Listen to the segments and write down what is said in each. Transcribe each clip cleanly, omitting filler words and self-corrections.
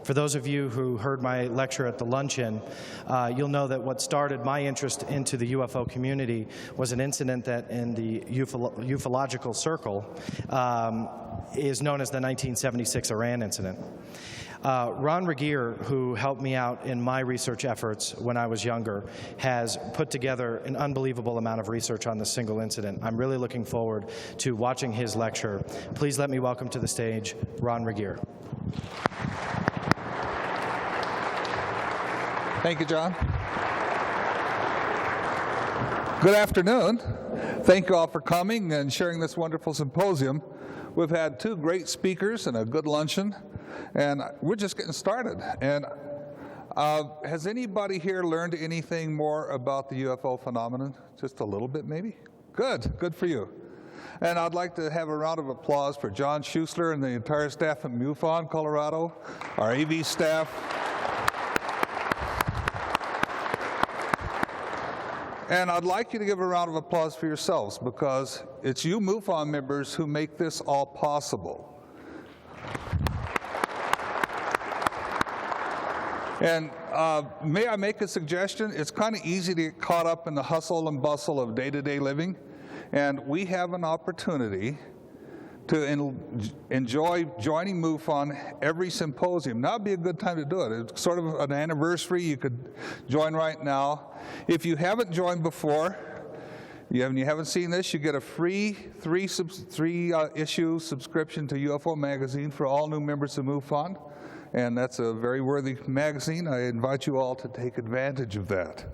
For those of you who heard my lecture at the luncheon, you'll know that what started my interest into the UFO community was an incident that in the ufological circle is known as the 1976 Iran incident. Ron Regehr, who helped me out in my research efforts when I was younger, has put together an unbelievable amount of research on this single incident. I'm really looking forward to watching his lecture. Please let me welcome to the stage Ron Regehr. Thank you, John. Good afternoon. Thank you all for coming and sharing this wonderful symposium. We've had two great speakers and a good luncheon, and we're just getting started. And has anybody here learned anything more about the UFO phenomenon? Just a little bit, maybe? Good for you. And I'd like to have a round of applause for John Schuessler and the entire staff at MUFON, Colorado, our AV staff. And I'd like you to give a round of applause for yourselves, because it's you MUFON members who make this all possible. And may I make a suggestion? It's kind of easy to get caught up in the hustle and bustle of day-to-day living, and we have an opportunity to enjoy joining MUFON every symposium. Now would be a good time to do it. It's sort of an anniversary. You could join right now. If you haven't joined before, you haven't seen this, you get a free three-issue subscription to UFO Magazine for all new members of MUFON, and that's a very worthy magazine. I invite you all to take advantage of that.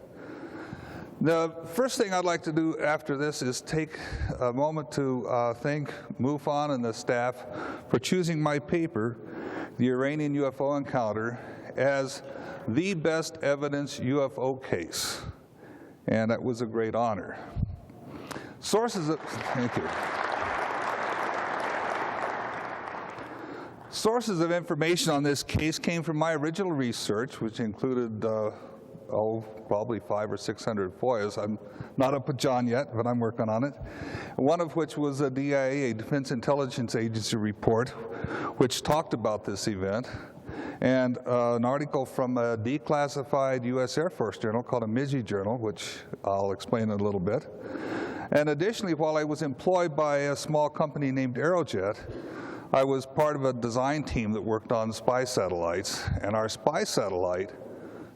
The first thing I'd like to do after this is take a moment to thank MUFON and the staff for choosing my paper, The Iranian UFO Encounter, as the best evidence UFO case. And that was a great honor. Thank you. Sources of information on this case came from my original research, which included probably 500 or 600 FOIAs. I'm not up with John yet, but I'm working on it. One of which was a DIA, a Defense Intelligence Agency report, which talked about this event, and an article from a declassified U.S. Air Force journal called a MIGI journal, which I'll explain in a little bit. And additionally, while I was employed by a small company named Aerojet, I was part of a design team that worked on spy satellites, and our spy satellite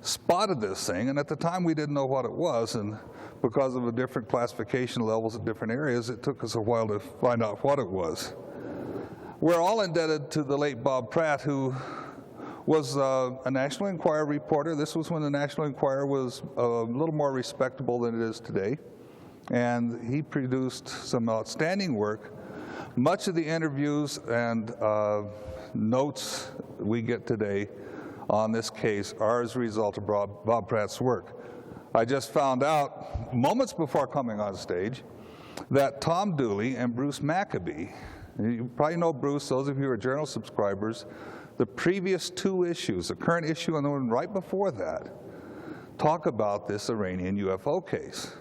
spotted this thing, and at the time we didn't know what it was, and because of the different classification levels at different areas, it took us a while to find out what it was. We're all indebted to the late Bob Pratt, who was a National Enquirer reporter. This was when the National Enquirer was a little more respectable than it is today, and he produced some outstanding work. Much of the interviews and notes we get today on this case are as a result of Bob Pratt's work. I just found out moments before coming on stage that Tom Dooley and Bruce Maccabee, you probably know Bruce, those of you who are journal subscribers, the previous two issues, the current issue and the one right before that, talk about this Iranian UFO case.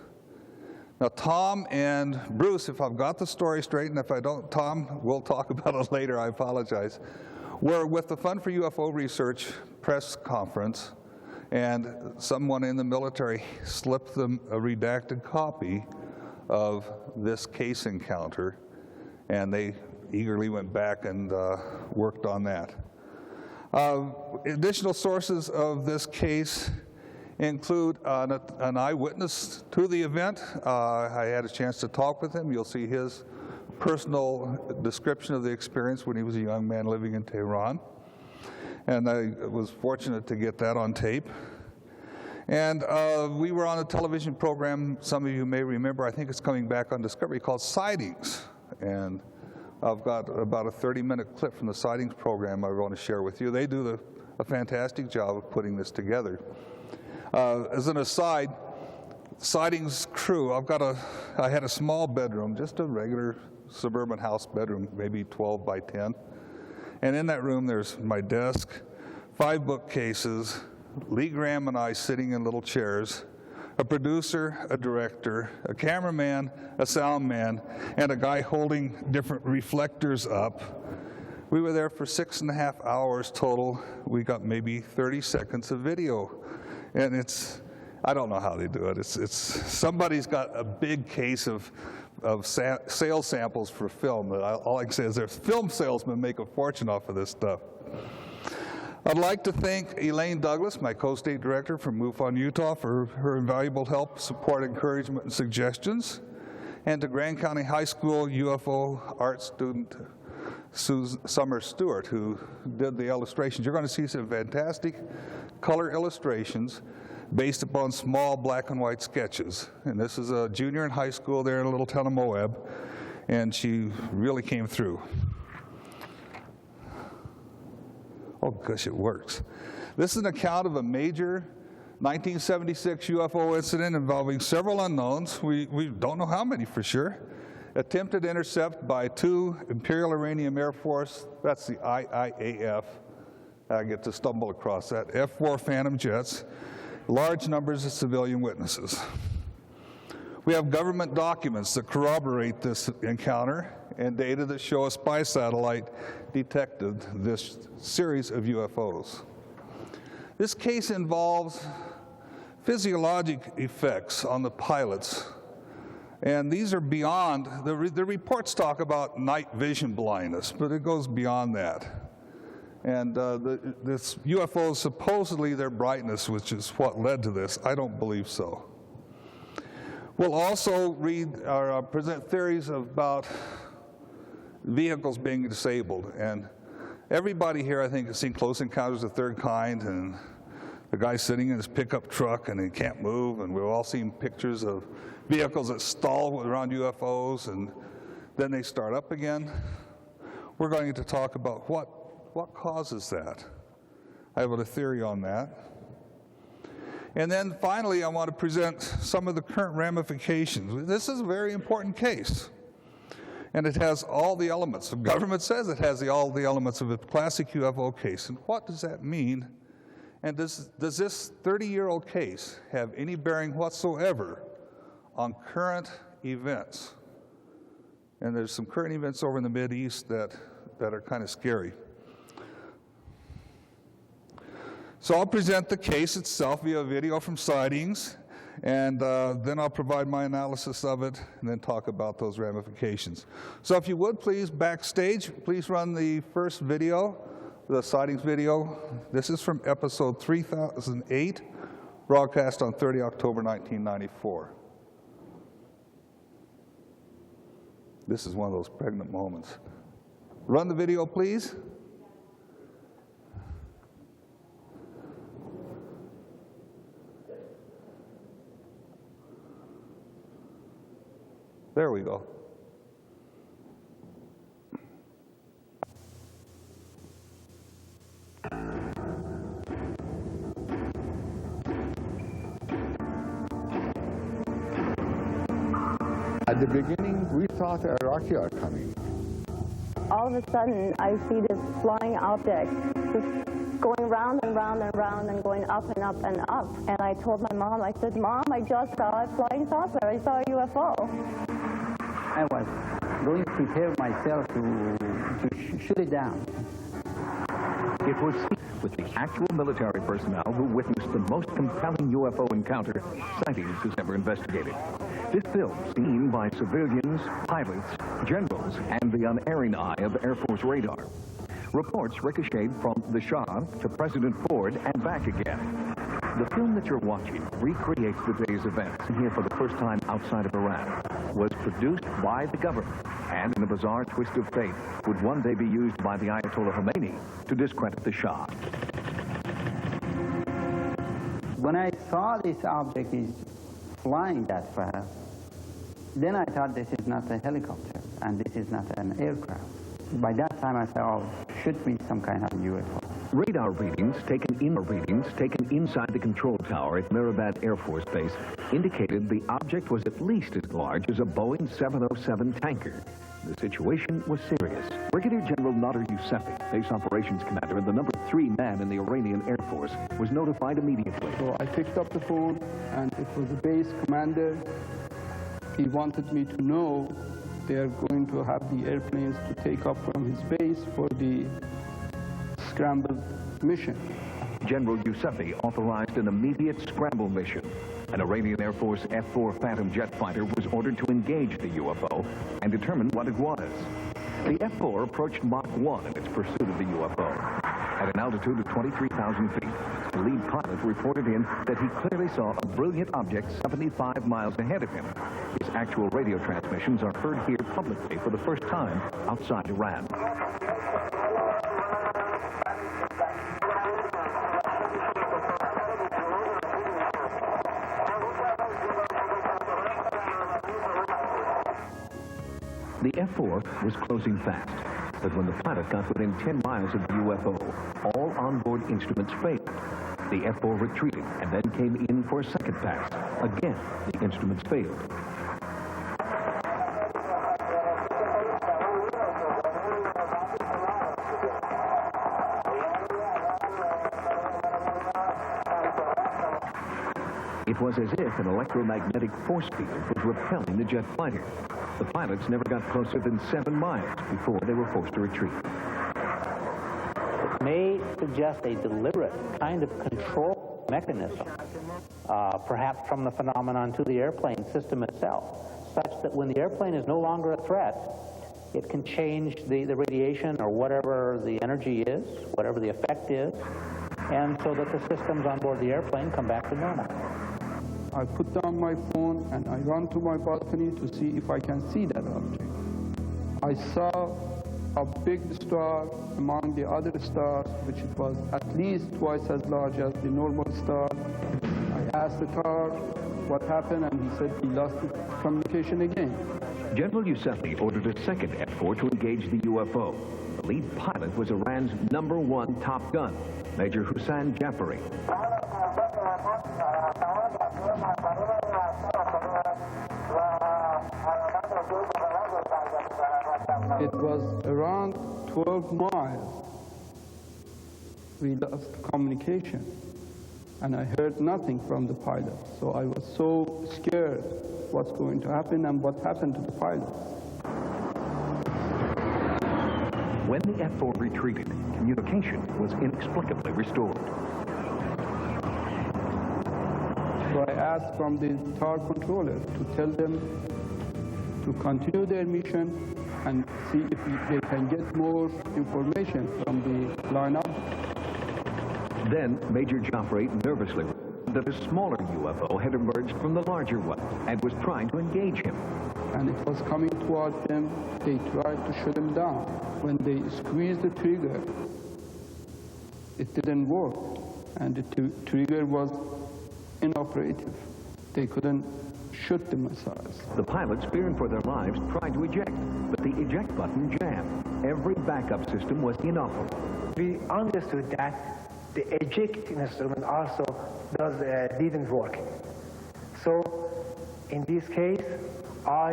Now, Tom and Bruce, if I've got the story straight, and if I don't, Tom, we'll talk about it later, I apologize, were with the Fund for UFO Research press conference, and someone in the military slipped them a redacted copy of this case encounter, and they eagerly went back and worked on that. Additional sources of this case include an eyewitness to the event. I had a chance to talk with him. You'll see his personal description of the experience when he was a young man living in Tehran. And I was fortunate to get that on tape. And we were on a television program, some of you may remember, I think it's coming back on Discovery, called Sightings. And I've got about a 30-minute clip from the Sightings program I want to share with you. They do a fantastic job of putting this together. As an aside, Sightings crew, I had a small bedroom, just a regular suburban house bedroom, maybe 12 by 10. And in that room, there's my desk, 5 bookcases, Lee Graham and I sitting in little chairs, a producer, a director, a cameraman, a sound man, and a guy holding different reflectors up. We were there for 6.5 hours total. We got maybe 30 seconds of video. And I don't know how they do it. Somebody's got a big case of sales samples for film. All I can say is their film salesmen make a fortune off of this stuff. I'd like to thank Elaine Douglas, my co-state director from MUFON, Utah, for her invaluable help, support, encouragement, and suggestions. And to Grand County High School UFO art student Summer Stewart, who did the illustrations. You're going to see some fantastic color illustrations based upon small black and white sketches. And this is a junior in high school there in a little town of Moab, and she really came through. Oh gosh, it works. This is an account of a major 1976 UFO incident involving several unknowns. We don't know how many for sure. Attempted intercept by 2 Imperial Iranian Air Force, that's the IIAF, I get to stumble across that, F-4 Phantom jets, large numbers of civilian witnesses. We have government documents that corroborate this encounter and data that show a spy satellite detected this series of UFOs. This case involves physiologic effects on the pilots, and these are beyond, the reports talk about night vision blindness, but it goes beyond that. And this UFO, supposedly their brightness, which is what led to this, I don't believe so. We'll also present theories about vehicles being disabled. And everybody here, I think, has seen Close Encounters of the Third Kind, and the guy sitting in his pickup truck and he can't move, and we've all seen pictures of vehicles that stall around UFOs and then they start up again. We're going to talk about what causes that. I have a theory on that. And then finally, I want to present some of the current ramifications. This is a very important case. And it has all the elements. The government says it has all the elements of a classic UFO case. And what does that mean? And does this 30-year-old case have any bearing whatsoever on current events? And there's some current events over in the Mideast that are kind of scary. So I'll present the case itself via video from Sightings, and then I'll provide my analysis of it, and then talk about those ramifications. So if you would, please, backstage, please run the first video, the Sightings video. This is from episode 3008, broadcast on 30 October 1994. This is one of those pregnant moments. Run the video, please. There we go. At the beginning, we thought the Iraqi are coming. All of a sudden, I see this flying object just going round and round and round and going up and up and up. And I told my mom, I said, Mom, I just saw a flying saucer. I saw a UFO. I was going to prepare myself to shoot it down. It was with the actual military personnel who witnessed the most compelling UFO encounter Sightings has ever investigated. This film, seen by civilians, pilots, generals, and the unerring eye of Air Force radar. Reports ricocheted from the Shah to President Ford and back again. The film that you're watching recreates the day's events here for the first time outside of Iran, was produced by the government, and in a bizarre twist of fate, would one day be used by the Ayatollah Khomeini to discredit the Shah. When I saw this object is flying that fast, then I thought this is not a helicopter, and this is not an aircraft. By that time I thought, oh, should be some kind of UFO. Radar readings taken inside the control tower at Mirabad Air Force Base indicated the object was at least as large as a Boeing 707 tanker. The situation was serious. Brigadier General Nader Yousefi, base operations commander and the number 3 man in the Iranian Air Force, was notified immediately. So I picked up the phone, and it was the base commander. He wanted me to know they are going to have the airplanes to take off from his base for the scrambled mission. General Yousefi authorized an immediate scramble mission. An Iranian Air Force F-4 Phantom jet fighter was ordered to engage the UFO and determine what it was. The F-4 approached Mach 1 in its pursuit of the UFO. At an altitude of 23,000 feet, the lead pilot reported in that he clearly saw a brilliant object 75 miles ahead of him. His actual radio transmissions are heard here publicly for the first time outside Iran. The F-4 was closing fast, but when the pilot got within 10 miles of the UFO, all onboard instruments failed. The F-4 retreated and then came in for a second pass. Again, the instruments failed. It was as if an electromagnetic force field was repelling the jet fighter. The pilots never got closer than 7 miles before they were forced to retreat. It may suggest a deliberate kind of control mechanism, perhaps from the phenomenon to the airplane system itself, such that when the airplane is no longer a threat, it can change the radiation or whatever the energy is, whatever the effect is, and so that the systems on board the airplane come back to normal. I put down my phone and I run to my balcony to see if I can see that object. I saw a big star among the other stars, which it was at least twice as large as the normal star. I asked the car what happened, and he said he lost the communication again. General Yousefi ordered a second F-4 to engage the UFO. The lead pilot was Iran's #1 top gun, Major Hussein Jafari. It was around 12 miles. We lost communication, and I heard nothing from the pilot. So I was so scared what's going to happen and what happened to the pilot. When the F-4 retreated, communication was inexplicably restored. So I asked from the tower controller to tell them to continue their mission and see if they can get more information from the lineup. Then Major Jafari nervously reported that a smaller UFO had emerged from the larger one and was trying to engage him. And it was coming toward them. They tried to shut him down. When they squeezed the trigger, it didn't work, and the trigger was inoperative. They couldn't shoot the missiles. The pilots, fearing for their lives, tried to eject, but the eject button jammed. Every backup system was inoperable. We understood that the eject instrument also didn't work. So in this case, I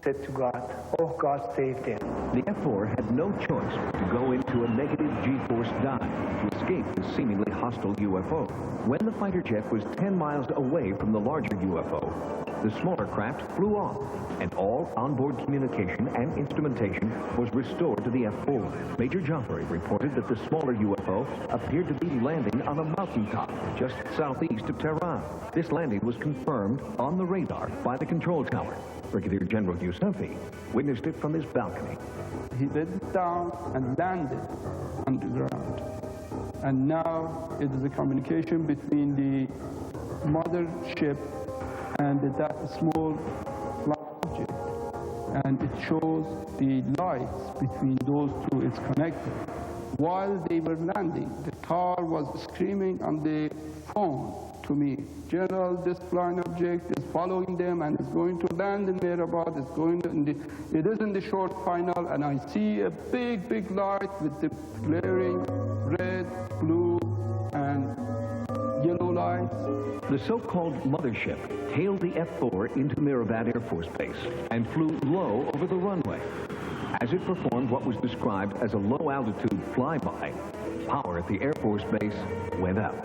said to God, oh God, save them. The F-4 had no choice but to go into a negative G-force dive to escape the seemingly hostile UFO. When the fighter jet was 10 miles away from the larger UFO, the smaller craft flew off, and all onboard communication and instrumentation was restored to the F-4. Major Jafari reported that the smaller UFO appeared to be landing on a mountaintop just southeast of Tehran. This landing was confirmed on the radar by the control tower. Brigadier General Yousefi witnessed it from his balcony. He went down and landed on the ground. And now it is a communication between the mothership and that small object. And it shows the lights between those two. It's connected. While they were landing, the tower was screaming on the phone to me, General, this flying object is following them and is going to land in Mehrabad. It's going to, it is in the short final, and I see a big, big light with the glaring red, blue, and yellow lights. The so-called mothership tailed the F-4 into Mehrabad Air Force Base and flew low over the runway. As it performed what was described as a low-altitude flyby, power at the Air Force Base went out.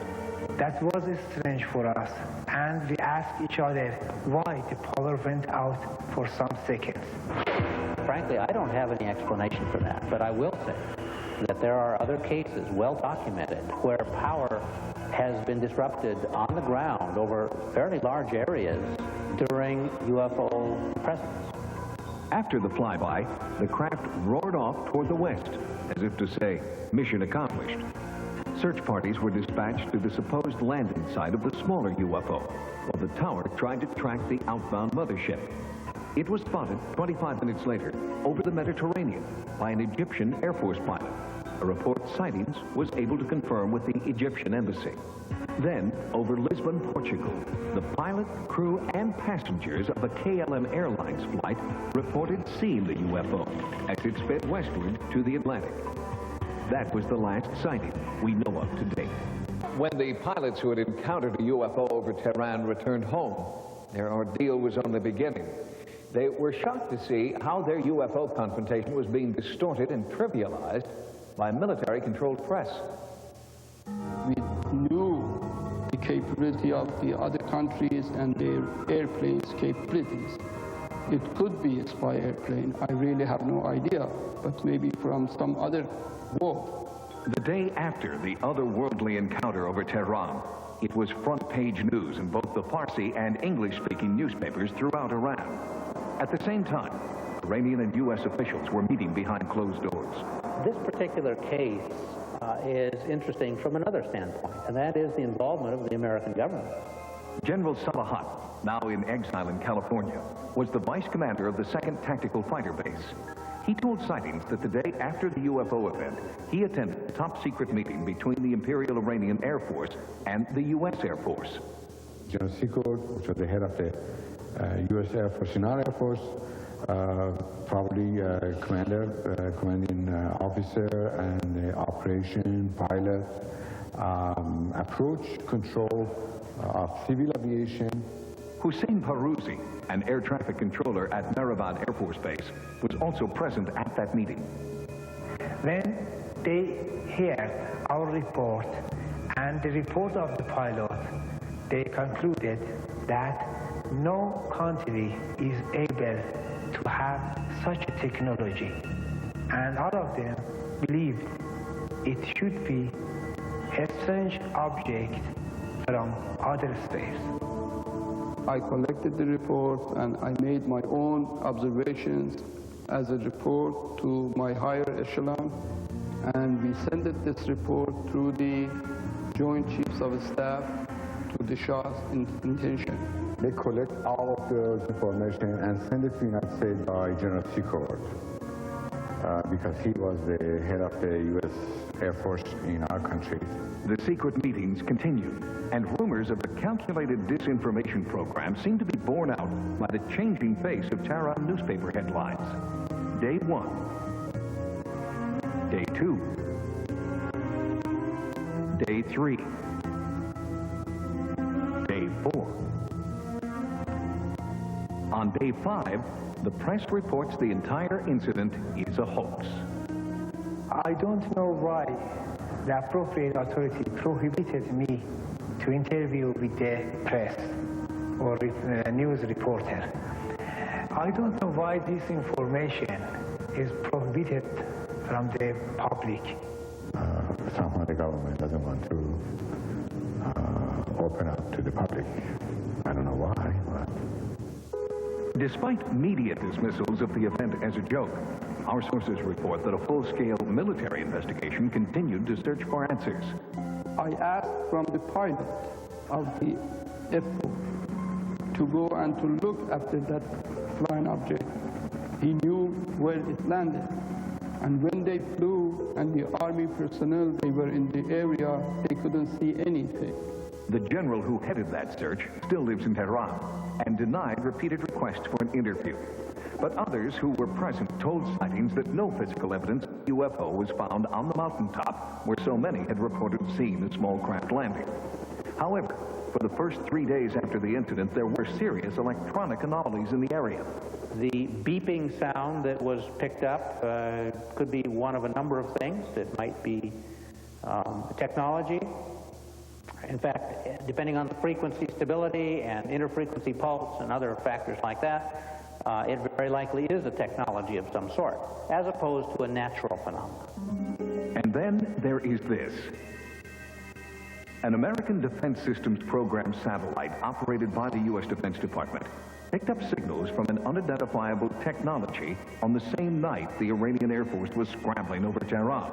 That was strange for us, and we asked each other why the power went out for some seconds. Frankly, I don't have any explanation for that, but I will say that there are other cases, well documented, where power has been disrupted on the ground over fairly large areas during UFO presence. After the flyby, the craft roared off toward the west, as if to say, mission accomplished. Search parties were dispatched to the supposed landing site of the smaller UFO, while the tower tried to track the outbound mothership. It was spotted 25 minutes later over the Mediterranean by an Egyptian Air Force pilot. A report Sightings was able to confirm with the Egyptian embassy. Then, over Lisbon, Portugal, the pilot, crew, and passengers of a KLM Airlines flight reported seeing the UFO as it sped westward to the Atlantic. That was the last sighting we know of to date. When the pilots who had encountered a UFO over Tehran returned home, their ordeal was only beginning. They were shocked to see how their UFO confrontation was being distorted and trivialized by a military-controlled press. We knew the capability of the other countries and their airplanes' capabilities. It could be a spy airplane. I really have no idea, but maybe from some other world. The day after the otherworldly encounter over Tehran, it was front-page news in both the Farsi and English-speaking newspapers throughout Iran. At the same time, Iranian and U.S. officials were meeting behind closed doors. This particular case is interesting from another standpoint, and that is the involvement of the American government. General Salahat, now in exile in California, was the vice commander of the 2nd Tactical Fighter Base. He told Sightings that the day after the UFO event, he attended a top-secret meeting between the Imperial Iranian Air Force and the U.S. Air Force. General Secord, which was the head of the U.S. Air Force in our Air Force, probably commanding officer and operation, pilot, approach, control of civil aviation. Hussein Parouzi, an air traffic controller at Mehrabad Air Force Base, was also present at that meeting. When they heard our report and the report of the pilot, they concluded that no country is able to have such a technology. And all of them believed it should be a strange object from other space. I collected the reports and I made my own observations as a report to my higher echelon, and we sent this report through the Joint Chiefs of Staff to the Shah's intention. They collect all of those information and send it to the United States by General Secord, because he was the head of the U.S. Air Force in our country. The secret meetings continued, and rumors of a calculated disinformation program seemed to be borne out by the changing face of Tehran newspaper headlines. Day 1. Day 2. Day 3. Day 4. On day 5, the press reports the entire incident is a hoax. I don't know why the appropriate authority prohibited me to interview with the press or with a news reporter. I don't know why this information is prohibited from the public. Somehow the government doesn't want to open up to the public. I don't know why, but... Despite media dismissals of the event as a joke, our sources report that a full-scale military investigation continued to search for answers. I asked from the pilot of the F-4 to go and to look after that flying object. He knew where it landed. And when they flew and the Army personnel, they were in the area, they couldn't see anything. The general who headed that search still lives in Tehran and denied repeated requests for an interview. But others who were present told Sightings that no physical evidence of a UFO was found on the mountaintop where so many had reported seeing the small craft landing. However, for the first 3 days after the incident, there were serious electronic anomalies in the area. The beeping sound that was picked up could be one of a number of things. It might be technology. In fact, depending on the frequency stability and interfrequency pulse and other factors like that, it very likely is a technology of some sort, as opposed to a natural phenomenon. And then there is this. An American Defense Systems Program satellite operated by the U.S. Defense Department picked up signals from an unidentifiable technology on the same night the Iranian Air Force was scrambling over Tehran.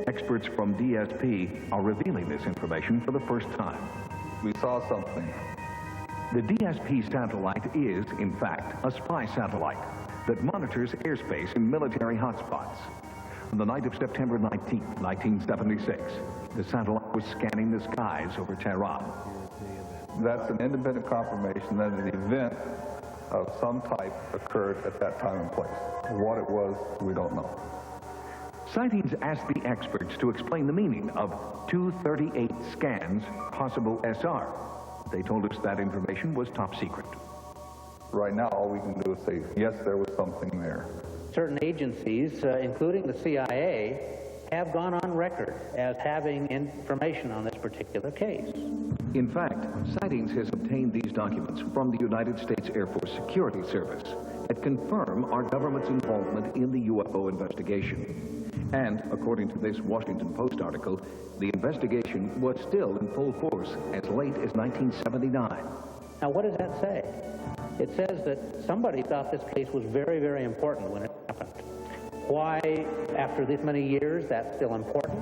Experts from DSP are revealing this information for the first time. We saw something. The DSP satellite is, in fact, a spy satellite that monitors airspace in military hotspots. On the night of September 19, 1976, the satellite was scanning the skies over Tehran. That's an independent confirmation that an event of some type occurred at that time and place. What it was, we don't know. Sightings asked the experts to explain the meaning of 238 scans, possible SR. They told us that information was top secret. Right now, all we can do is say, yes, there was something there. Certain agencies, including the CIA, have gone on record as having information on this particular case. In fact, Sightings has obtained these documents from the United States Air Force Security Service that confirm our government's involvement in the UFO investigation. And, according to this Washington Post article, the investigation was still in full force as late as 1979. Now, what does that say? It says that somebody thought this case was very, very important when it happened. Why, after this many years, that's still important?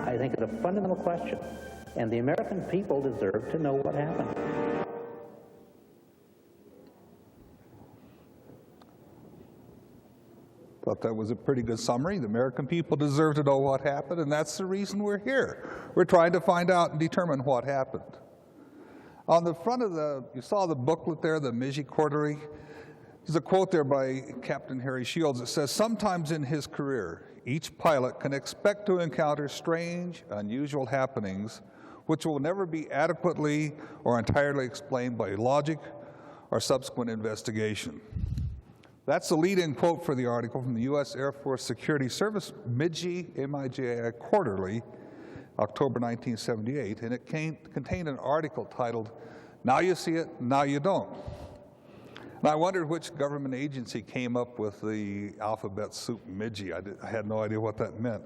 I think it's a fundamental question, and the American people deserve to know what happened. Thought that was a pretty good summary. The American people deserve to know what happened, and that's the reason we're here. We're trying to find out and determine what happened. On the front of you saw the booklet there, the Meiji Quarterly. There's a quote there by Captain Harry Shields. It says, "Sometimes in his career, each pilot can expect to encounter strange, unusual happenings which will never be adequately or entirely explained by logic or subsequent investigation." That's the lead-in quote for the article from the U.S. Air Force Security Service, Meiji, M-I-J-I Quarterly, October 1978, and it contained an article titled, "Now You See It, Now You Don't." And I wondered which government agency came up with the alphabet soup Meiji. I had no idea what that meant.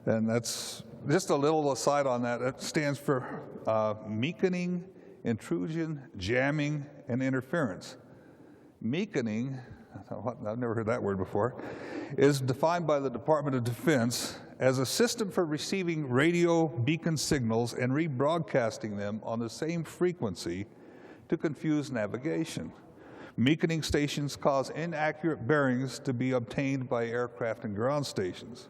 And that's just a little aside on that. It stands for meekening, intrusion, jamming, and interference. Meekening, I've never heard that word before, is defined by the Department of Defense as a system for receiving radio beacon signals and rebroadcasting them on the same frequency to confuse navigation. Meekening stations cause inaccurate bearings to be obtained by aircraft and ground stations.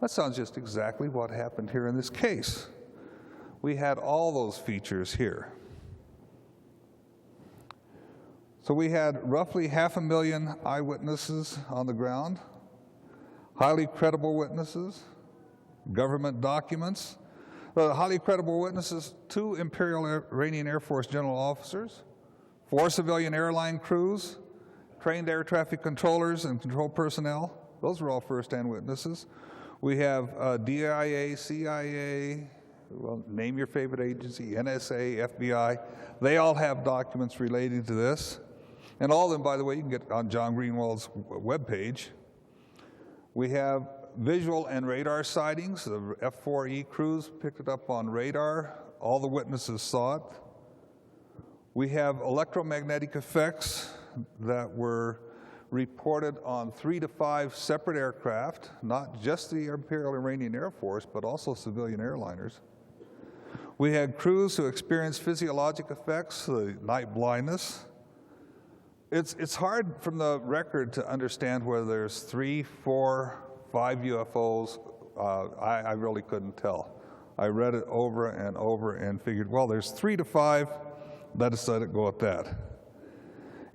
That sounds just exactly what happened here in this case. We had all those features here. So we had roughly 500,000 eyewitnesses on the ground, highly credible witnesses, government documents. The highly credible witnesses, 2 Imperial Iranian Air Force general officers, 4 civilian airline crews, trained air traffic controllers and control personnel. Those were all first-hand witnesses. We have DIA, CIA, well, name your favorite agency, NSA, FBI. They all have documents relating to this. And all of them, by the way, you can get on John Greenwald's webpage. We have visual and radar sightings. The F-4E crews picked it up on radar. All the witnesses saw it. We have electromagnetic effects that were reported on 3 to 5 separate aircraft, not just the Imperial Iranian Air Force, but also civilian airliners. We had crews who experienced physiologic effects, the night blindness. It's hard from the record to understand whether there's 3, 4, 5 UFOs. I really couldn't tell. I read it over and over and figured, well, there's 3 to 5. Let us let it go at that.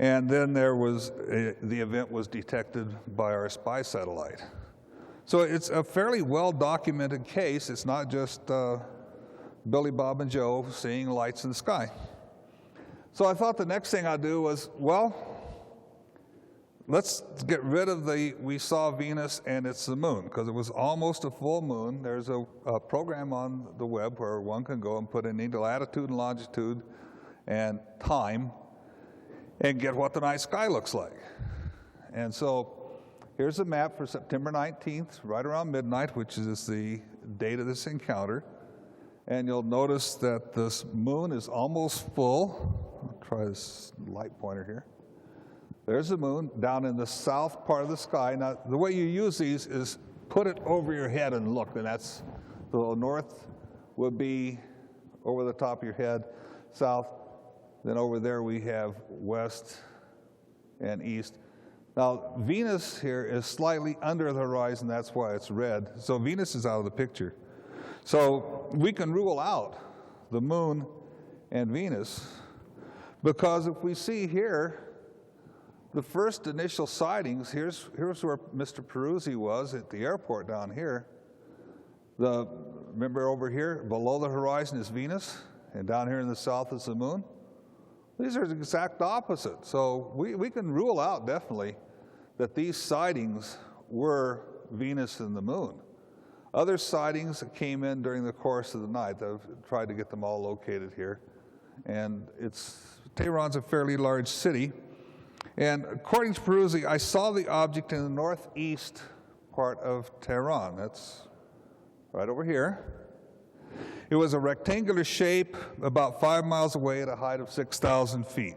And then there was, the event was detected by our spy satellite. So it's a fairly well-documented case. It's not just Billy, Bob, and Joe seeing lights in the sky. So I thought the next thing I'd do was, well, let's get rid of the we saw Venus and it's the moon, because it was almost a full moon. There's a program on the web where one can go and put in either latitude and longitude and time and get what the night sky looks like. And so here's a map for September 19th, right around midnight, which is the date of this encounter. And you'll notice that this moon is almost full. I'll try this light pointer here. There's the moon down in the south part of the sky. Now, the way you use these is put it over your head and look, and that's the north would be over the top of your head, south, then over there we have west and east. Now, Venus here is slightly under the horizon, that's why it's red. So Venus is out of the picture. So we can rule out the moon and Venus, because if we see here, the first initial sightings, here's where Mr. Peruzzi was at the airport down here. Remember over here, below the horizon is Venus, and down here in the south is the moon? These are the exact opposite. So we can rule out definitely that these sightings were Venus and the moon. Other sightings that came in during the course of the night, I've tried to get them all located here. And Tehran's a fairly large city. And according to Peruzzi, I saw the object in the northeast part of Tehran. That's right over here. It was a rectangular shape about 5 miles away at a height of 6,000 feet.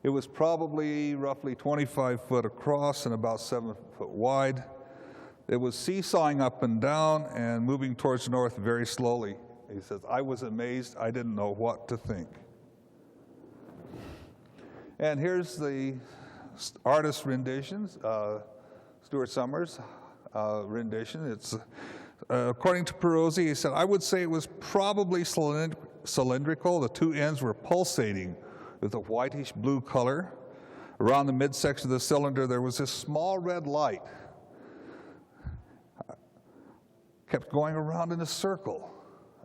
It was probably roughly 25 foot across and about 7 foot wide. It was seesawing up and down and moving towards the north very slowly. He says, I was amazed. I didn't know what to think. And here's the artist renditions, Stuart Summers' rendition. It's according to Peruzzi, he said, I would say it was probably cylindrical. The two ends were pulsating with a whitish blue color. Around the midsection of the cylinder, there was this small red light. Kept going around in a circle.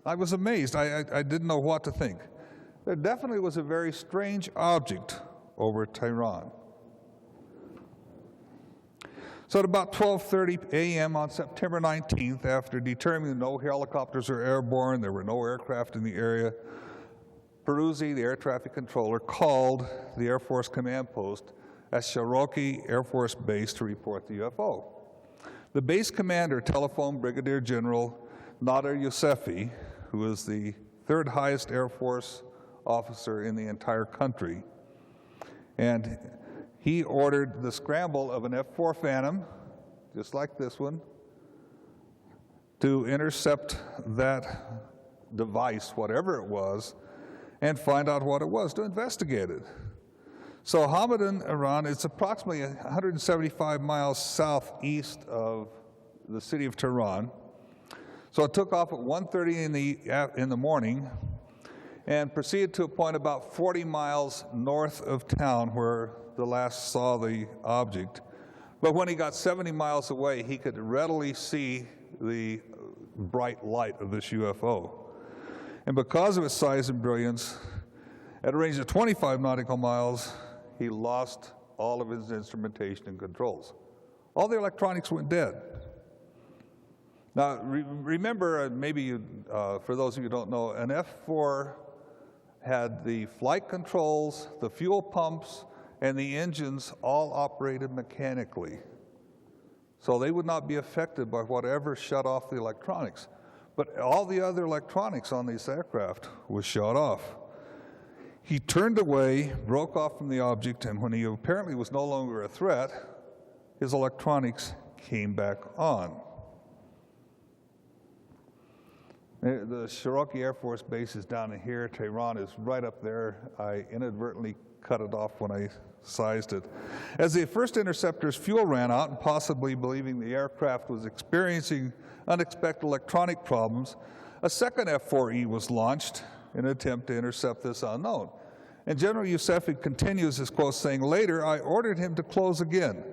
I was amazed. I didn't know what to think. There definitely was a very strange object over Tehran. So at about 12:30 a.m. on September 19th, after determining no helicopters were airborne, there were no aircraft in the area, Peruzzi, the air traffic controller, called the Air Force command post at Cherokee Air Force Base to report the UFO. The base commander telephoned Brigadier General Nader Yousefi, who is the third highest Air Force officer in the entire country, and he ordered the scramble of an F-4 Phantom, just like this one, to intercept that device, whatever it was, and find out what it was, to investigate it. So Hamadan, Iran, it's approximately 175 miles southeast of the city of Tehran. So it took off at 1:30 in the morning and proceeded to a point about 40 miles north of town where the last saw the object. But when he got 70 miles away, he could readily see the bright light of this UFO. And because of its size and brilliance, at a range of 25 nautical miles, he lost all of his instrumentation and controls. All the electronics went dead. Now, remember, maybe you, for those of you who don't know, an F-4 had the flight controls, the fuel pumps, and the engines all operated mechanically. So they would not be affected by whatever shut off the electronics. But all the other electronics on this aircraft was shut off. He turned away, broke off from the object, and when he apparently was no longer a threat, his electronics came back on. The Cherokee Air Force Base is down in here. Tehran is right up there. I inadvertently cut it off when I sized it. As the first interceptor's fuel ran out, and possibly believing the aircraft was experiencing unexpected electronic problems, a second F-4E was launched in an attempt to intercept this unknown. And General Yousefi continues his quote saying, later, I ordered him to close again.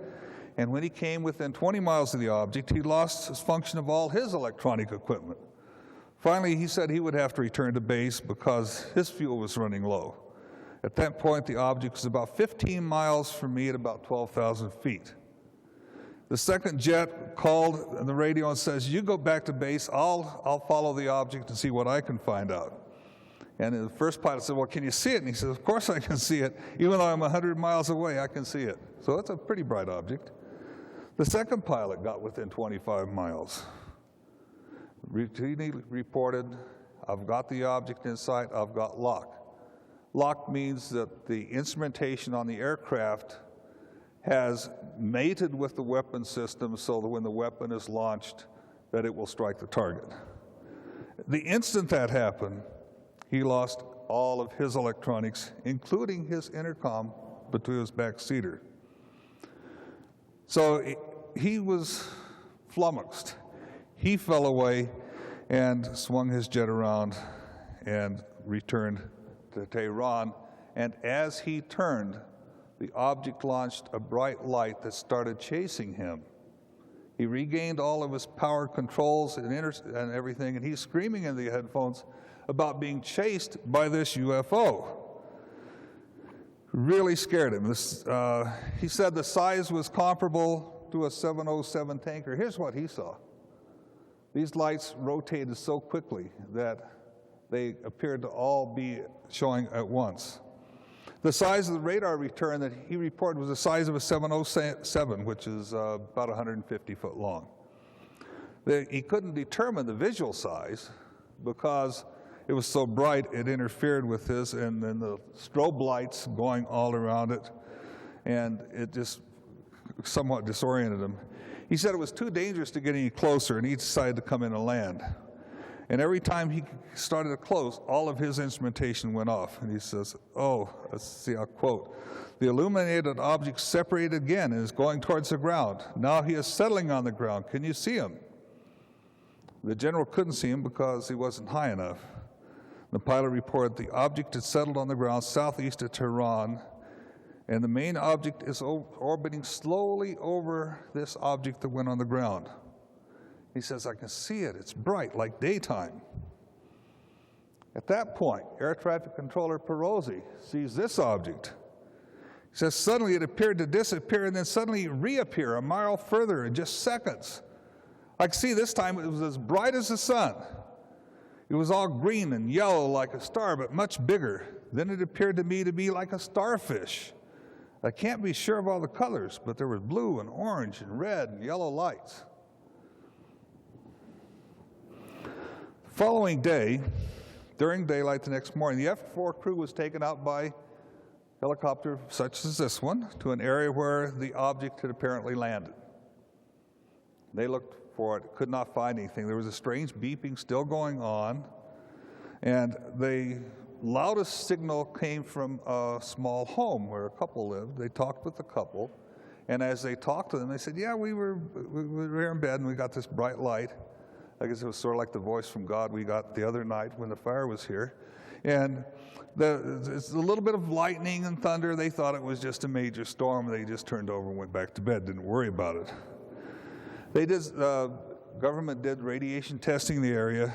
And when he came within 20 miles of the object, he lost his function of all his electronic equipment. Finally, he said he would have to return to base because his fuel was running low. At that point, the object was about 15 miles from me at about 12,000 feet. The second jet called on the radio and says, "You go back to base, I'll follow the object and see what I can find out." And the first pilot said, "Well, can you see it?" And he says, "Of course I can see it. Even though I'm 100 miles away, I can see it." So it's a pretty bright object. The second pilot got within 25 miles. Routinely reported, "I've got the object in sight, I've got lock." Lock means that the instrumentation on the aircraft has mated with the weapon system so that when the weapon is launched, that it will strike the target. The instant that happened, he lost all of his electronics, including his intercom between his back seater. So he was flummoxed. He fell away and swung his jet around and returned to Tehran. And as he turned, the object launched a bright light that started chasing him. He regained all of his power controls and everything, and he's screaming in the headphones about being chased by this UFO. Really scared him. He said the size was comparable to a 707 tanker. Here's what he saw. These lights rotated so quickly that they appeared to all be showing at once. The size of the radar return that he reported was the size of a 707, which is about 150 foot long. He couldn't determine the visual size because it was so bright it interfered with his, and then the strobe lights going all around it, and it just somewhat disoriented him. He said it was too dangerous to get any closer, and he decided to come in and land. And every time he started to close, all of his instrumentation went off. And he says, "Oh," let's see, I'll quote, "The illuminated object separated again and is going towards the ground. Now he is settling on the ground. Can you see him?" The general couldn't see him because he wasn't high enough. The pilot reported the object had settled on the ground southeast of Tehran, and the main object is orbiting slowly over this object that went on the ground. He says, "I can see it. It's bright, like daytime." At that point, air traffic controller Perosi sees this object. He says, "Suddenly it appeared to disappear and then suddenly reappear a mile further in just seconds. I could see this time it was as bright as the sun. It was all green and yellow like a star, but much bigger. Then it appeared to me to be like a starfish. I can't be sure of all the colors, but there was blue and orange and red and yellow lights." The following day, during daylight the next morning, the F-4 crew was taken out by helicopter such as this one to an area where the object had apparently landed. They looked for it, could not find anything. There was a strange beeping still going on, and the loudest signal came from a small home where a couple lived. They talked with the couple, and as they talked to them, they said, "Yeah, we were here in bed and we got this bright light." I guess it was sort of like the voice from God we got the other night when the fire was here. And it's a little bit of lightning and thunder. They thought it was just a major storm. They just turned over and went back to bed, didn't worry about it. Government did radiation testing in the area,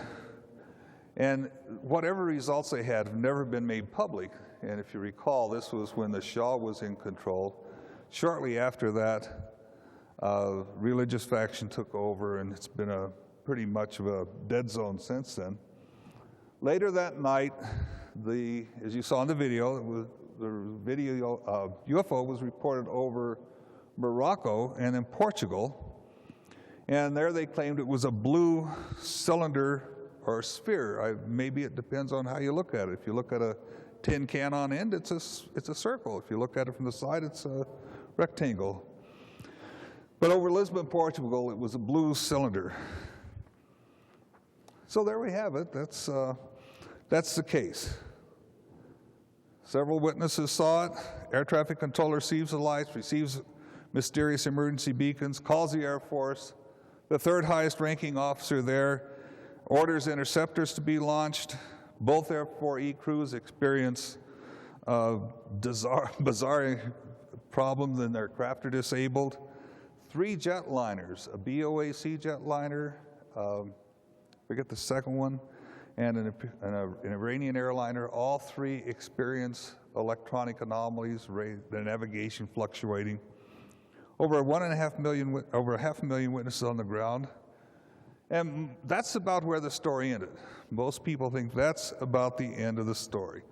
and whatever results they had have never been made public. And if you recall, this was when the Shah was in control. Shortly after that, religious faction took over, and it's been pretty much of a dead zone since then. Later that night, as you saw in the video, the UFO was reported over Morocco and in Portugal. And there they claimed it was a blue cylinder or sphere. Maybe it depends on how you look at it. If you look at a tin can on end, it's a circle. If you look at it from the side, it's a rectangle. But over Lisbon, Portugal, it was a blue cylinder. So there we have it. That's the case. Several witnesses saw it. Air traffic controller receives the lights, receives mysterious emergency beacons, calls the Air Force. The third highest ranking officer there orders interceptors to be launched. Both Air 4E crews experience bizarre problems, and their craft are disabled. 3 jetliners, a BOAC jetliner, forget the second one, and an Iranian airliner. All three experience electronic anomalies, their navigation fluctuating. Over a half million witnesses on the ground. And that's about where the story ended. Most people think that's about the end of the story.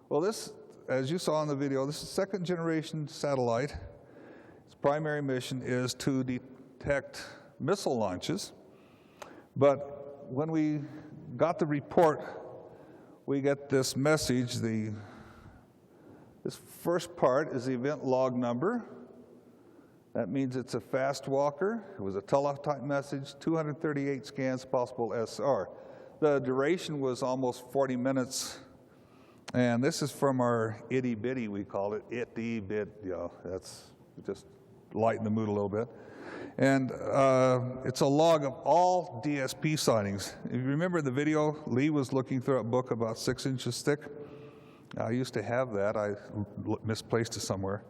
Well, this, as you saw in the video, this is a second-generation satellite. Its primary mission is to detect missile launches. But when we got the report, we get this message. This first part is the event log number. That means it's a fast walker. It was a teletype message, 238 scans, possible SR. The duration was almost 40 minutes. And this is from our itty bitty, we call it, itty bit, that's just lighten the mood a little bit. And it's a log of all DSP sightings. If you remember the video, Lee was looking through a book about 6 inches thick. I used to have that. I misplaced it somewhere.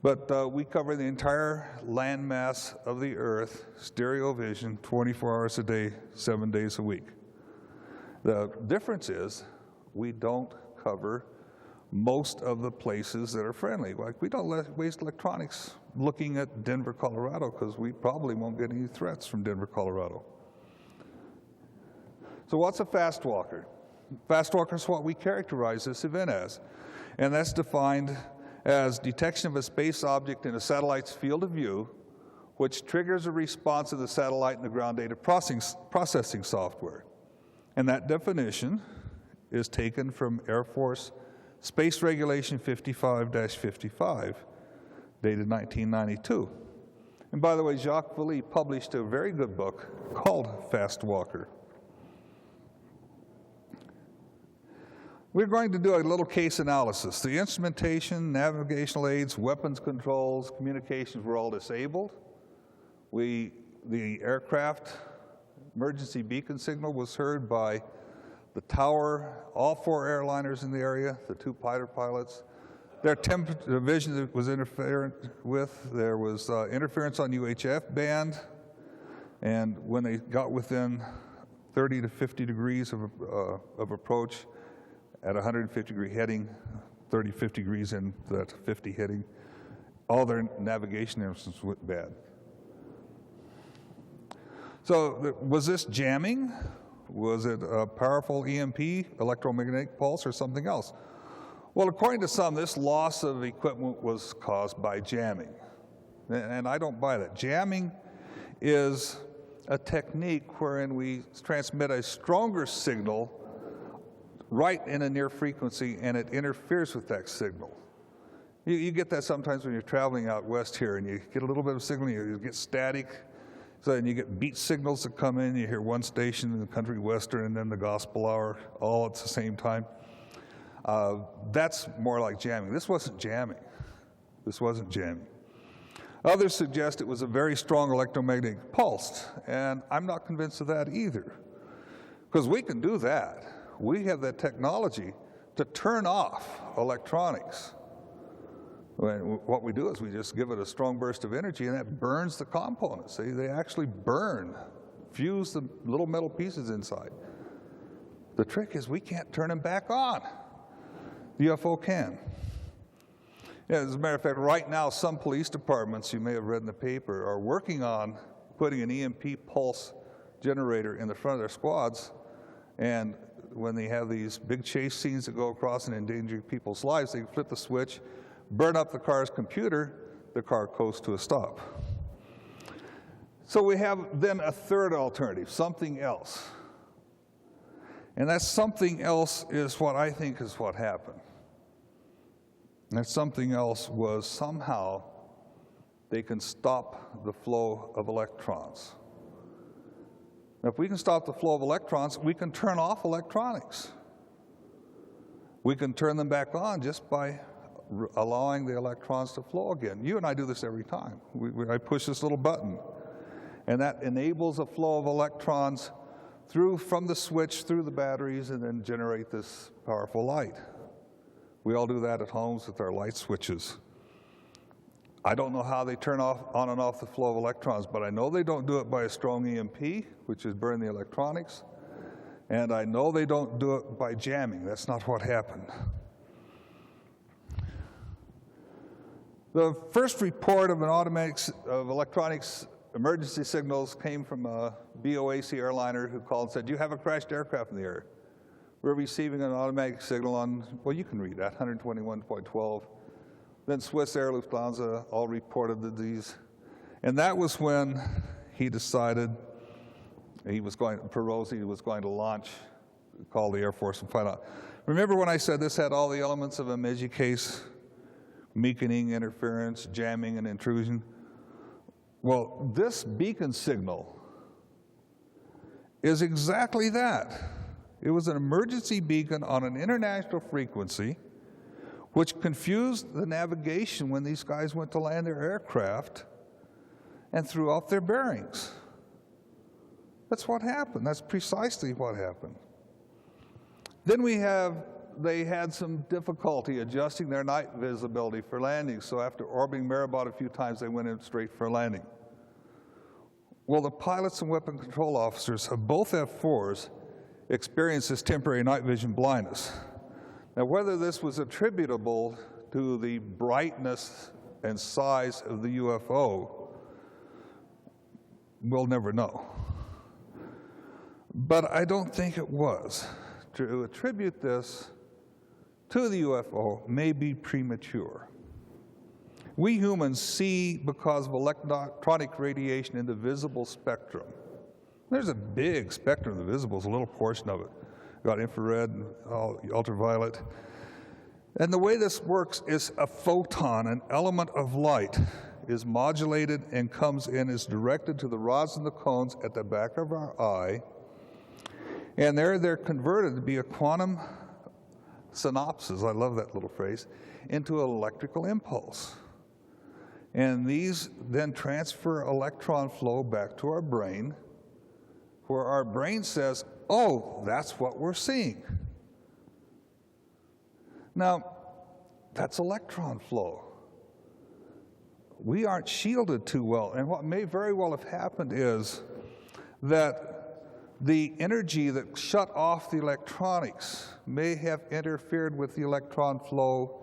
But we cover the entire landmass of the Earth, stereo vision, 24 hours a day, 7 days a week. The difference is we don't cover most of the places that are friendly. Like, we don't waste electronics looking at Denver, Colorado, because we probably won't get any threats from Denver, Colorado. So what's a fast walker? Fast walker is what we characterize this event as, and that's defined as detection of a space object in a satellite's field of view, which triggers a response of the satellite and the ground data processing software. And that definition is taken from Air Force Space Regulation 55-55, dated 1992. And by the way, Jacques Vallée published a very good book called Fast Walker. We're going to do a little case analysis. The instrumentation, navigational aids, weapons controls, communications were all disabled. The aircraft emergency beacon signal was heard by the tower, all 4 airliners in the area, the 2 fighter pilots. Their vision was interfered with. There was interference on UHF band, and when they got within 30 to 50 degrees of approach, at 150-degree heading, 30, 50 degrees in that 50 heading, all their navigation instruments went bad. So was this jamming? Was it a powerful EMP, electromagnetic pulse, or something else? Well, according to some, this loss of equipment was caused by jamming. And I don't buy that. Jamming is a technique wherein we transmit a stronger signal right in a near frequency, and it interferes with that signal. You get that sometimes when you're traveling out west here, and you get a little bit of signal, you get static, so then you get beat signals that come in. You hear one station in the country western and then the gospel hour all at the same time. That's more like jamming. This wasn't jamming. This wasn't jamming. Others suggest it was a very strong electromagnetic pulse, and I'm not convinced of that either, because we can do that. We have that technology to turn off electronics. What we do is we just give it a strong burst of energy, and that burns the components. See, they actually burn, fuse the little metal pieces inside. The trick is we can't turn them back on. The UFO can. Yeah, as a matter of fact, right now, some police departments, you may have read in the paper, are working on putting an EMP pulse generator in the front of their squads, and when they have these big chase scenes that go across and endanger people's lives, they flip the switch, burn up the car's computer, the car coasts to a stop. So we have then a third alternative, something else. And that something else is what I think is what happened. And that something else was somehow they can stop the flow of electrons. If we can stop the flow of electrons, we can turn off electronics. We can turn them back on just by allowing the electrons to flow again. You and I do this every time. I push this little button, and that enables a flow of electrons from the switch, through the batteries, and then generate this powerful light. We all do that at homes with our light switches. I don't know how they turn on and off the flow of electrons, but I know they don't do it by a strong EMP, which is burn the electronics, And I know they don't do it by jamming. That's not what happened. The first report of electronics emergency signals came from a BOAC airliner who called and said, "Do you have a crashed aircraft in the air? We're receiving an automatic signal on," well, you can read that, 121.12. Then Swiss Air, Lufthansa all reported these. And that was when he decided Perosi was going to launch, call the Air Force and find out. Remember when I said this had all the elements of a Meiji case? Beaconing, interference, jamming, and intrusion. Well, this beacon signal is exactly that. It was an emergency beacon on an international frequency which confused the navigation when these guys went to land their aircraft and threw off their bearings. That's what happened. That's precisely what happened. Then they had some difficulty adjusting their night visibility for landing, so after orbiting Meribat a few times, they went in straight for landing. Well, the pilots and weapon control officers of both F-4s experienced this temporary night vision blindness. Now, whether this was attributable to the brightness and size of the UFO, we'll never know. But I don't think it was. To attribute this to the UFO may be premature. We humans see because of electronic radiation in the visible spectrum. There's a big spectrum. The visible is a little portion of it. You've got infrared and ultraviolet. And the way this works is a photon, an element of light, is modulated and comes in, is directed to the rods and the cones at the back of our eye. And they're converted to be a quantum synopsis, I love that little phrase, into an electrical impulse. And these then transfer electron flow back to our brain, where our brain says, "Oh, that's what we're seeing." Now, that's electron flow. We aren't shielded too well, and what may very well have happened is that the energy that shut off the electronics may have interfered with the electron flow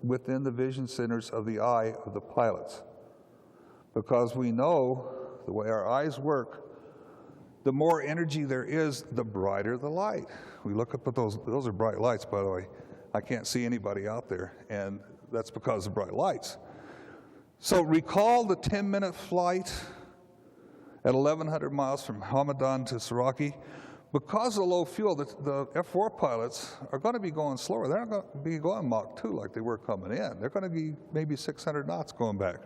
within the vision centers of the eye of the pilots. Because we know the way our eyes work, the more energy there is, the brighter the light. We look up at those are bright lights, by the way. I can't see anybody out there, and that's because of bright lights. So recall the 10-minute flight at 1,100 miles from Hamadan to Saraki. Because of low fuel, the F-4 pilots are going to be going slower. They're not going to be going Mach 2 like they were coming in. They're going to be maybe 600 knots going back.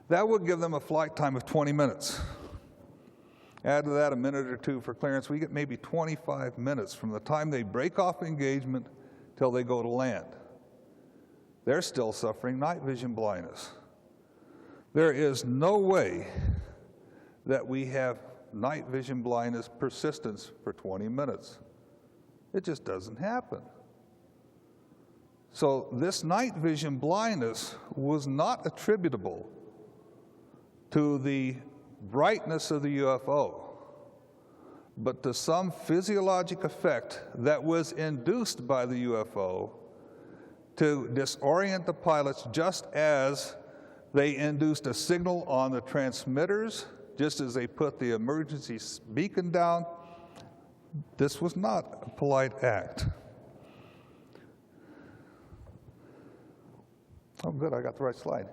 That would give them a flight time of 20 minutes. Add to that a minute or two for clearance. We get maybe 25 minutes from the time they break off engagement till they go to land. They're still suffering night vision blindness. There is no way that we have night vision blindness persistence for 20 minutes. It just doesn't happen. So this night vision blindness was not attributable to the brightness of the UFO, but to some physiologic effect that was induced by the UFO to disorient the pilots, just as they induced a signal on the transmitters, just as they put the emergency beacon down. This was not a polite act. Oh, good, I got the right slide.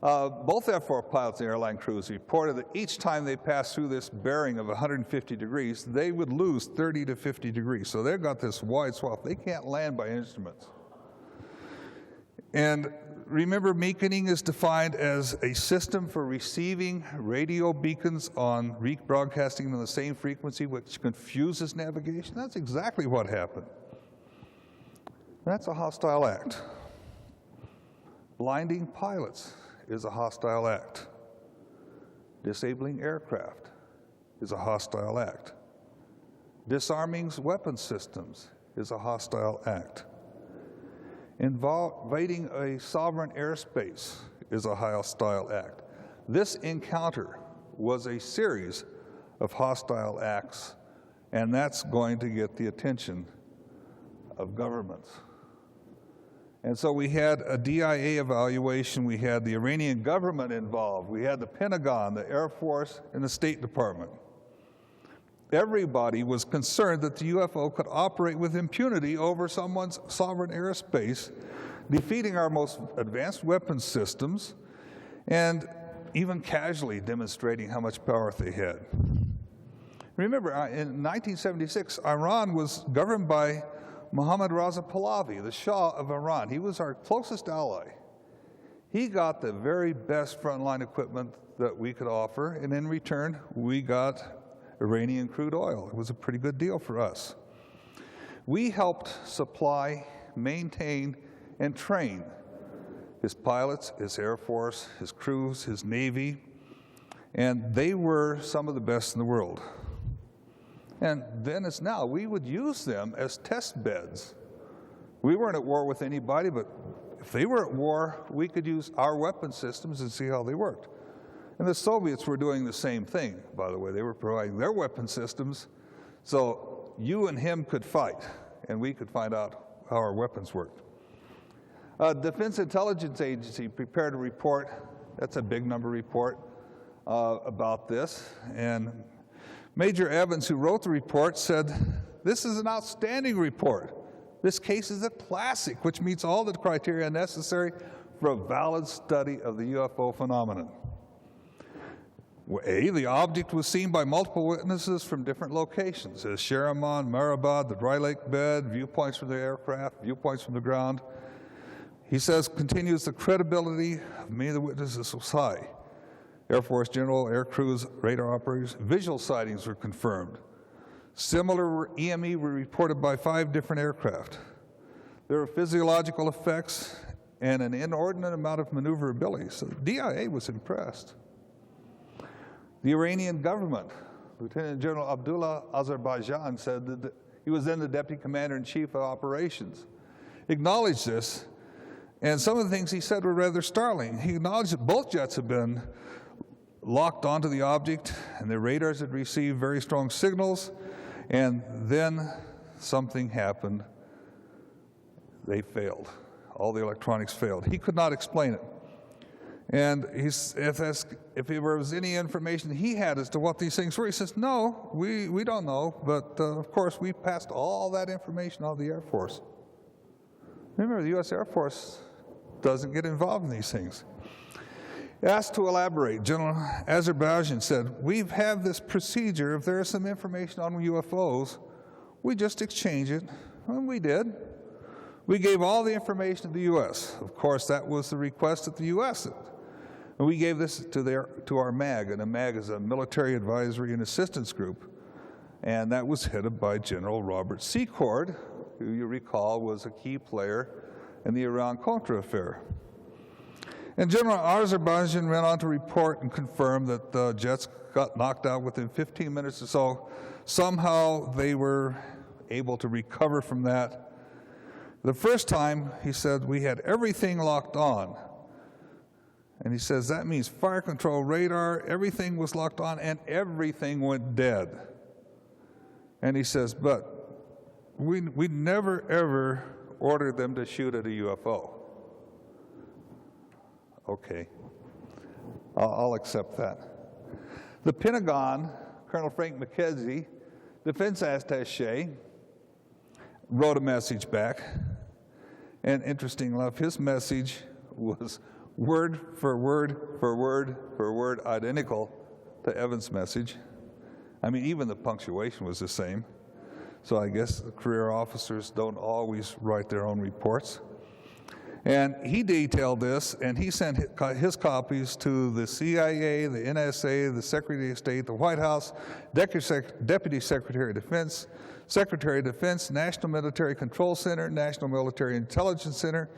Both F-4 pilots and airline crews reported that each time they passed through this bearing of 150 degrees, they would lose 30 to 50 degrees. So they've got this wide swath. They can't land by instruments. And remember, beaconing is defined as a system for receiving radio beacons on rebroadcasting on the same frequency, which confuses navigation. That's exactly what happened. That's a hostile act. Blinding pilots is a hostile act. Disabling aircraft is a hostile act. Disarming weapon systems is a hostile act. Invading a sovereign airspace is a hostile act. This encounter was a series of hostile acts, And that's going to get the attention of governments. And so we had a DIA evaluation, we had the Iranian government involved, we had the Pentagon, the Air Force, and the State Department. Everybody was concerned that the UFO could operate with impunity over someone's sovereign airspace, defeating our most advanced weapons systems, and even casually demonstrating how much power they had. Remember, in 1976, Iran was governed by Mohammad Reza Pahlavi, the Shah of Iran. He was our closest ally. He got the very best frontline equipment that we could offer, and in return, we got Iranian crude oil. It was a pretty good deal for us. We helped supply, maintain, and train his pilots, his Air Force, his crews, his Navy, and they were some of the best in the world. And then as now, we would use them as test beds. We weren't at war with anybody, but if they were at war, we could use our weapon systems and see how they worked. And the Soviets were doing the same thing, by the way. They were providing their weapon systems, so you and him could fight, and we could find out how our weapons worked. Defense Intelligence Agency prepared a report. That's a big number report about this. And Major Evans, who wrote the report, said, "This is an outstanding report. This case is a classic, which meets all the criteria necessary for a valid study of the UFO phenomenon." A, the object was seen by multiple witnesses from different locations, as Sharaman, Marabad, the dry lake bed, viewpoints from the aircraft, viewpoints from the ground. He says, continues, the credibility of many of the witnesses was high. Air Force General, air crews, radar operators, visual sightings were confirmed. Similar EME were reported by 5 different aircraft. There were physiological effects and an inordinate amount of maneuverability. So the DIA was impressed. The Iranian government, Lieutenant General Abdullah Azerbaijan, said that he was then the Deputy Commander-in-Chief of Operations, acknowledged this, and some of the things he said were rather startling. He acknowledged that both jets had been locked onto the object, and their radars had received very strong signals, and then something happened. They failed. All the electronics failed. He could not explain it. And if there was any information he had as to what these things were, he says, no, we don't know, but of course we passed all that information on to the Air Force. Remember, the U.S. Air Force doesn't get involved in these things. Asked to elaborate, General Azerbaijan said, we have this procedure. If there is some information on UFOs, we just exchange it. And we did. We gave all the information to the U.S. Of course, that was the request that the U.S. did. And we gave this to our MAG, and a MAG is a Military Advisory and Assistance Group. And that was headed by General Robert Secord, who you recall was a key player in the Iran-Contra affair. And General Azerbaijan went on to report and confirm that the jets got knocked out within 15 minutes or so. Somehow they were able to recover from that. The first time, he said, we had everything locked on. And he says that means fire control radar, everything was locked on, and everything went dead. And he says, but we never, ever ordered them to shoot at a UFO. Okay, I'll accept that. The Pentagon, Colonel Frank McKenzie, defense attaché, wrote a message back. And interesting enough, his message was word for word for word for word identical to Evans' message. I mean, even the punctuation was the same. So I guess the career officers don't always write their own reports. And he detailed this, and he sent his copies to the CIA, the NSA, the Secretary of State, the White House, Deputy Secretary of Defense, Secretary of Defense, National Military Control Center, National Military Intelligence Center,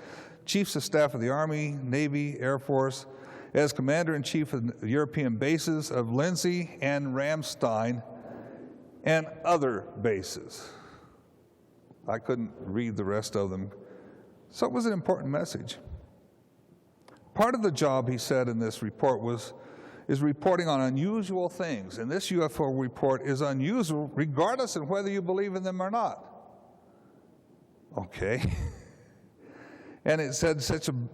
Chiefs of Staff of the Army, Navy, Air Force, as Commander-in-Chief of the European bases of Lindsay and Ramstein, and other bases. I couldn't read the rest of them. So it was an important message. Part of the job, he said in this report, was is reporting on unusual things, and this UFO report is unusual regardless of whether you believe in them or not. Okay. And it said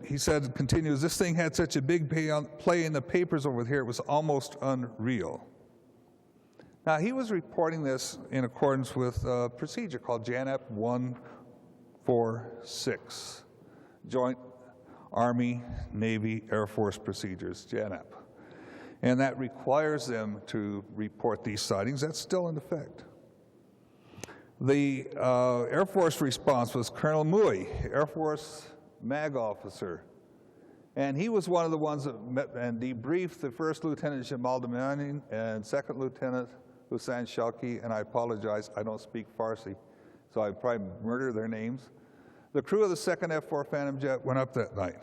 he said, continues, this thing had such a big play in the papers over here, it was almost unreal. Now, he was reporting this in accordance with a procedure called JANEP 146, Joint Army, Navy, Air Force Procedures, JANEP. And that requires them to report these sightings. That's still in effect. The Air Force response was Colonel Mui, Air Force MAG officer. And he was one of the ones that met and debriefed the First Lieutenant Jamal Damani and Second Lieutenant Hussein Shalki, and I apologize, I don't speak Farsi, so I probably murder their names. The crew of the second F-4 Phantom jet went up that night.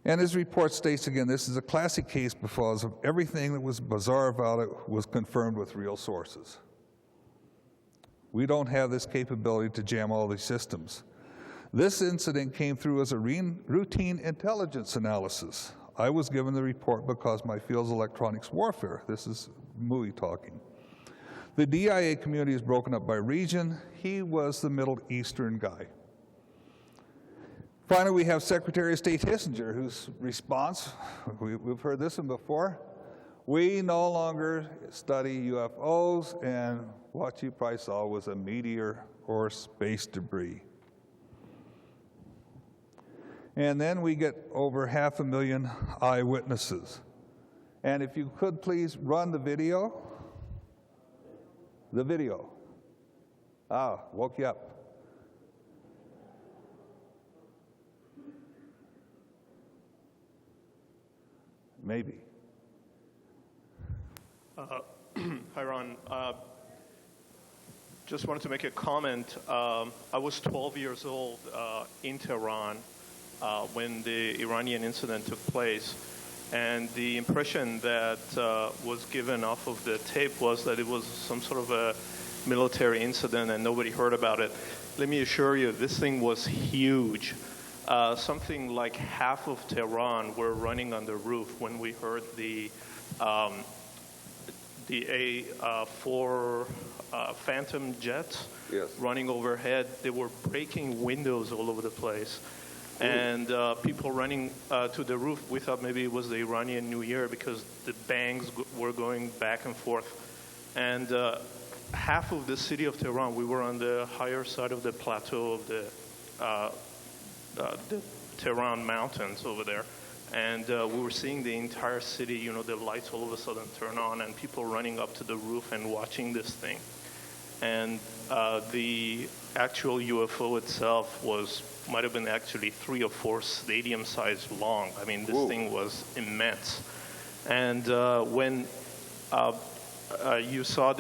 And his report states again, this is a classic case because of everything that was bizarre about it was confirmed with real sources. We don't have this capability to jam all these systems. This incident came through as a routine intelligence analysis. I was given the report because my field is electronics warfare. This is Mui talking. The DIA community is broken up by region. He was the Middle Eastern guy. Finally, we have Secretary of State Kissinger, whose response, we've heard this one before, we no longer study UFOs, and what you probably saw was a meteor or space debris. And then we get over 500,000 eyewitnesses. And if you could please run the video. The video. Ah, woke you up. Maybe. Hi, Ron. Just wanted to make a comment. I was 12 years old in Tehran when the Iranian incident took place. And the impression that was given off of the tape was that it was some sort of a military incident and nobody heard about it. Let me assure you, this thing was huge. Something like half of Tehran were running on the roof when we heard the A4 Phantom jets running overhead. They were breaking windows all over the place. And people running to the roof, we thought maybe it was the Iranian New Year because the bangs were going back and forth. And half of the city of Tehran, we were on the higher side of the plateau of the Tehran mountains over there. And we were seeing the entire city, you know, the lights all of a sudden turn on and people running up to the roof and watching this thing. And the actual UFO itself might have been actually 3 or 4 stadium size long. I mean, this thing was immense. And when you saw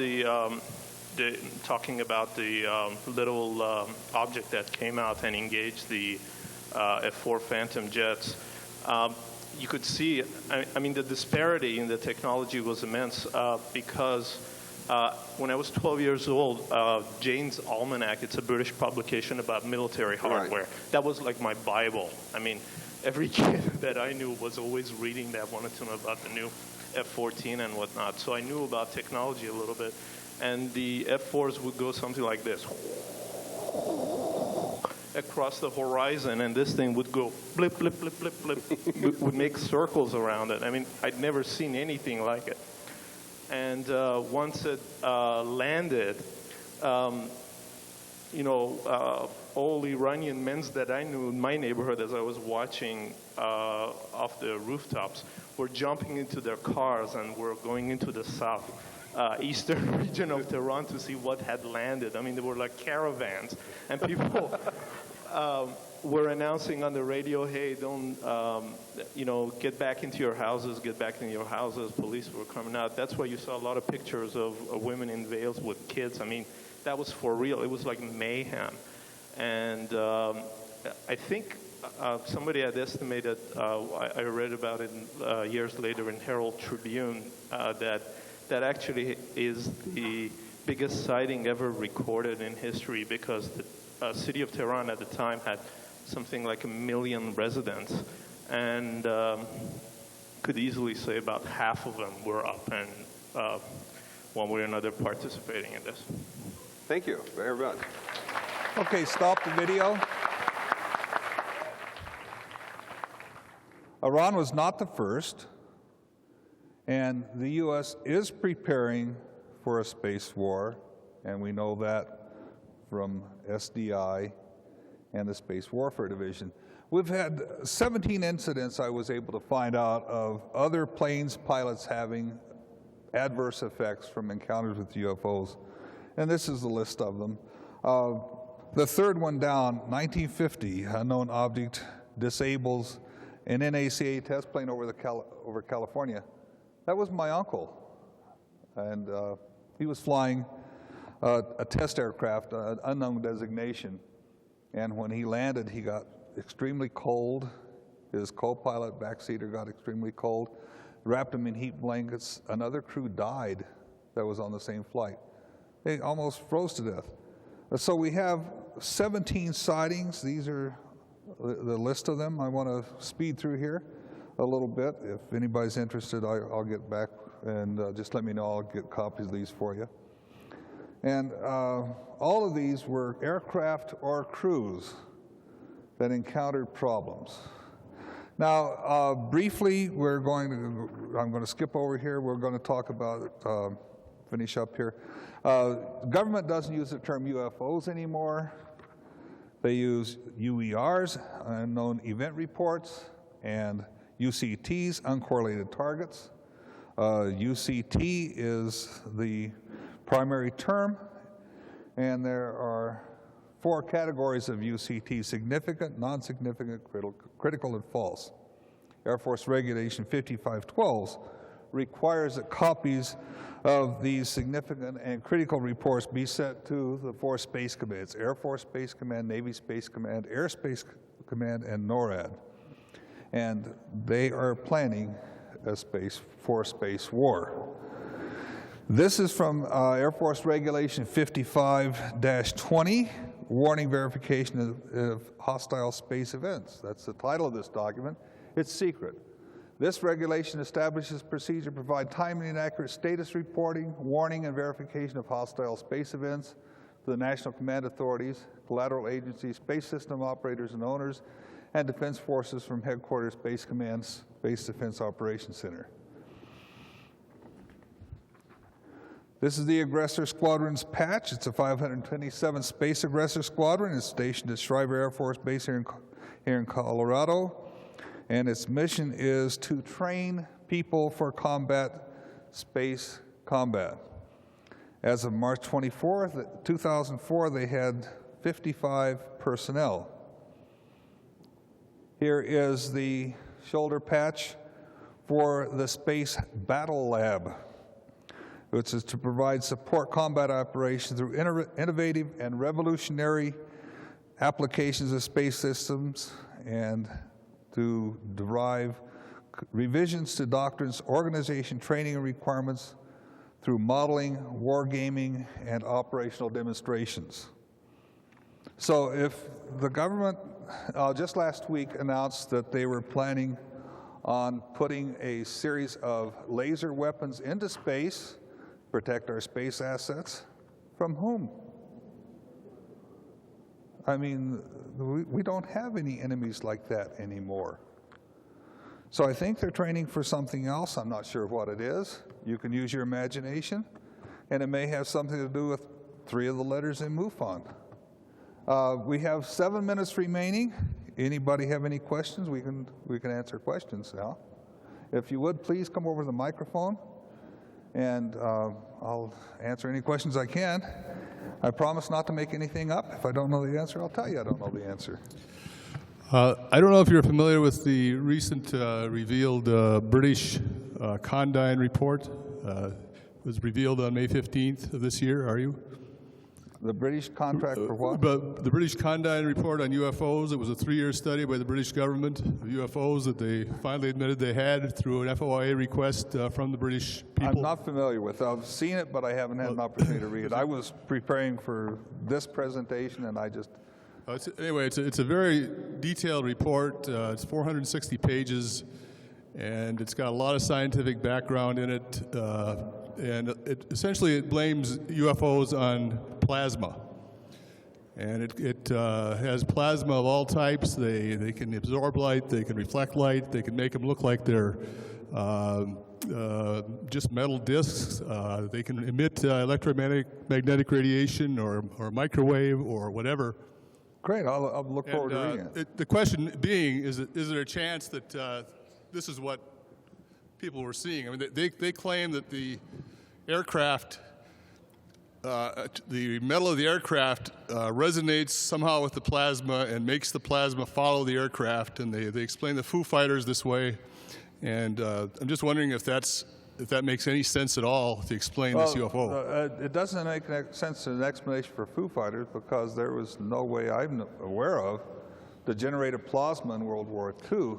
talking about the little object that came out and engaged the F-4 Phantom jets, you could see, I mean, the disparity in the technology was immense because when I was 12 years old, Jane's Almanac, it's a British publication about military hardware. Right. That was like my Bible. I mean, every kid that I knew was always reading that, wanted to know about the new F-14 and whatnot. So I knew about technology a little bit. And the F-4s would go something like this across the horizon, and this thing would go blip, blip, blip, blip, blip, would make circles around it. I mean, I'd never seen anything like it. And once it landed, you know, all Iranian men that I knew in my neighborhood as I was watching off the rooftops were jumping into their cars and were going into the eastern region of Tehran to see what had landed. I mean, there were like caravans, and people were announcing on the radio, hey, don't, you know, get back into your houses, get back into your houses. Police were coming out. That's why you saw a lot of pictures of women in veils with kids. I mean, that was for real. It was like mayhem. And I think somebody had estimated, I read about it years later in Herald Tribune, that actually is the biggest sighting ever recorded in history, because the city of Tehran at the time had something like 1 million residents. And could easily say about half of them were up and one way or another participating in this. Thank you very much. Okay, stop the video. Iran was not the first, and the U.S. is preparing for a space war, and we know that from SDI and the Space Warfare Division. We've had 17 incidents I was able to find out of other planes, pilots having adverse effects from encounters with UFOs, and this is the list of them. The third one down, 1950, unknown object disables an NACA test plane over California. That was my uncle, and he was flying a test aircraft, an unknown designation, and when he landed, he got extremely cold. His co-pilot, backseater, got extremely cold, wrapped him in heat blankets. Another crew died that was on the same flight. They almost froze to death. So we have 17 sightings. These are the list of them. I want to speed through here a little bit. If anybody's interested, I'll get back and just let me know. I'll get copies of these for you. And all of these were aircraft or crews that encountered problems. Now, briefly, I'm going to skip over here. We're going to talk about, finish up here. Government doesn't use the term UFOs anymore. They use UERs, unknown event reports, and UCTs, uncorrelated targets. UCT is the primary term, and there are 4 categories of UCT: significant, non-significant, critical, and false. Air Force Regulation 5512 requires that copies of these significant and critical reports be sent to the 4 space commands: Air Force Space Command, Navy Space Command, Air Space Command, and NORAD. And they are planning a space war. This is from Air Force Regulation 55-20, warning verification of hostile space events. That's the title of this document. It's secret. This regulation establishes procedure to provide timely and accurate status reporting, warning, and verification of hostile space events to the national command authorities, collateral agencies, space system operators and owners, and defense forces from Headquarters Space Command's Space Defense Operations Center. This is the Aggressor Squadron's patch. It's a 527th Space Aggressor Squadron. It's stationed at Shriver Air Force Base here in Colorado. And its mission is to train people for space combat. As of March 24th, 2004, they had 55 personnel. Here is the shoulder patch for the Space Battle Lab, which is to provide support combat operations through innovative and revolutionary applications of space systems and to derive revisions to doctrines, organization, training, and requirements through modeling, wargaming, and operational demonstrations. So if the government just last week announced that they were planning on putting a series of laser weapons into space, protect our space assets, from whom? I mean, we don't have any enemies like that anymore. So I think they're training for something else. I'm not sure what it is. You can use your imagination, and it may have something to do with 3 of the letters in MUFON. We have 7 minutes remaining. Anybody have any questions? We can answer questions now. If you would, please come over to the microphone, and I'll answer any questions I can. I promise not to make anything up. If I don't know the answer, I'll tell you I don't know the answer. I don't know if you're familiar with the recent revealed British Condign report. It was revealed on May 15th of this year. Are you? The British contract for what? The British Condign report on UFOs. It was a 3-year study by the British government of UFOs that they finally admitted they had through an FOIA request from the British people. I'm not familiar with it. I've seen it, but I haven't had an opportunity to read it. I was preparing for this presentation, and I just... Anyway, it's a very detailed report. It's 460 pages, and it's got a lot of scientific background in it, and essentially it blames UFOs on plasma. And it has plasma of all types. They can absorb light, they can reflect light, they can make them look like they're just metal discs. They can emit electromagnetic radiation or microwave or whatever. Great, I'll look forward to reading it. The question being, is there a chance that this is what people were seeing? I mean, they claim that the aircraft, the metal of the aircraft resonates somehow with the plasma and makes the plasma follow the aircraft, and they explain the Foo Fighters this way. And I'm just wondering if that makes any sense at all to explain this UFO. It doesn't make sense as an explanation for Foo Fighters because there was no way I'm aware of to generate a plasma in World War II